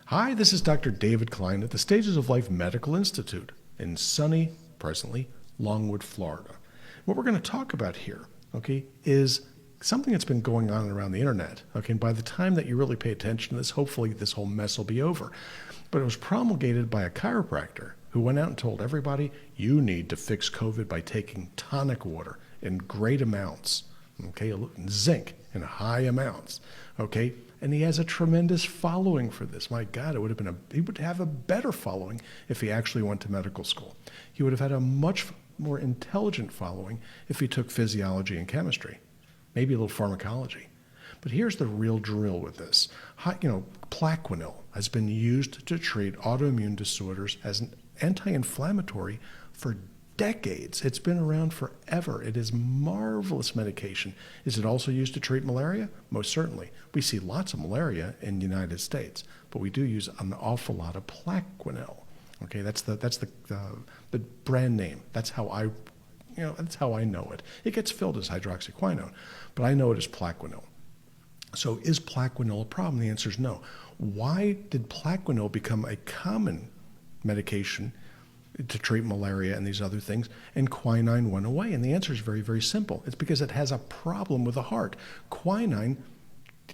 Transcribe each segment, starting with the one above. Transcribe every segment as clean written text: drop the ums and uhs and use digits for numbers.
Hi, this is Dr. David Klein at the Stages of Life Medical Institute in sunny, presently, Longwood, Florida. What we're going to talk about here, okay, is something that's been going on around the internet. Okay, and by the time that you really pay attention to this, hopefully this whole mess will be over. But it was promulgated by a chiropractor who went out and told everybody, you need to fix COVID by taking tonic water in great amounts, okay, zinc in high amounts, okay. And he has a tremendous following for this. My God, he would have a better following if he actually went to medical school. He would have had a much more intelligent following if he took physiology and chemistry, maybe a little pharmacology. But here's the real drill with this. Plaquenil has been used to treat autoimmune disorders as an anti-inflammatory for decades. It's been around forever. It is marvelous medication. Is it also used to treat malaria? Most certainly. We see lots of malaria in the United States, but we do use an awful lot of Plaquenil. Okay, that's the brand name. That's how I know it. It gets filled as hydroxyquinone, but I know it as Plaquenil. So is Plaquenil a problem? The answer is no. Why did Plaquenil become a common medication to treat malaria and these other things, and quinine went away? And the answer is very, very simple. It's because it has a problem with the heart. Quinine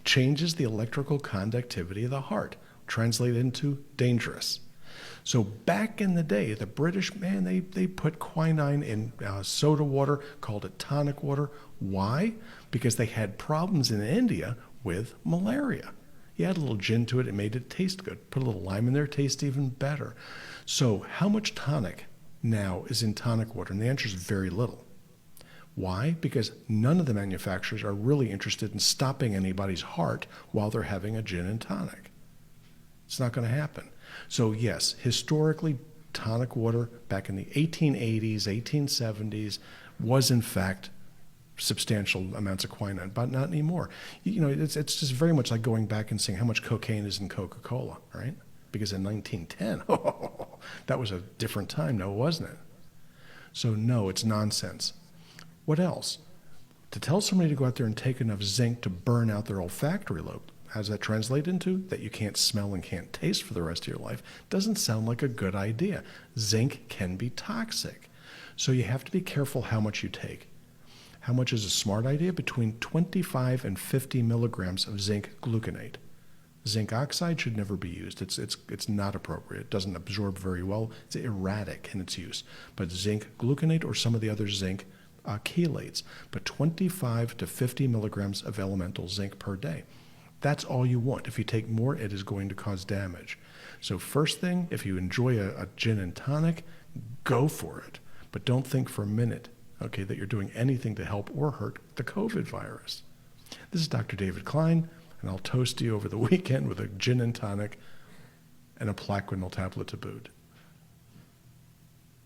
changes the electrical conductivity of the heart, translated into dangerous. So back in the day, the British, man, they put quinine in soda water, called it tonic water. Why? Because they had problems in India with malaria. You add a little gin to it, it made it taste good. Put a little lime in there, it tastes even better. So how much tonic now is in tonic water? And the answer is very little. Why? Because none of the manufacturers are really interested in stopping anybody's heart while they're having a gin and tonic. It's not going to happen. So yes, historically, tonic water back in the 1880s, 1870s was in fact substantial amounts of quinine, but not anymore. It's just very much like going back and saying how much cocaine is in Coca-Cola, right? Because in 1910, that was a different time now, wasn't it? So no, it's nonsense. What else? To tell somebody to go out there and take enough zinc to burn out their olfactory lobe, how does that translate into? That you can't smell and can't taste for the rest of your life. Doesn't sound like a good idea. Zinc can be toxic. So you have to be careful how much you take. How much is a smart idea? Between 25 and 50 milligrams of zinc gluconate. Zinc oxide should never be used. It's not appropriate. It doesn't absorb very well. It's erratic in its use. But zinc gluconate or some of the other zinc chelates. But 25 to 50 milligrams of elemental zinc per day. That's all you want. If you take more, it is going to cause damage. So first thing, if you enjoy a gin and tonic, go for it. But don't think for a minute, okay, that you're doing anything to help or hurt the COVID virus. This is Dr. David Klein, and I'll toast you over the weekend with a gin and tonic and a Plaquenil tablet to boot.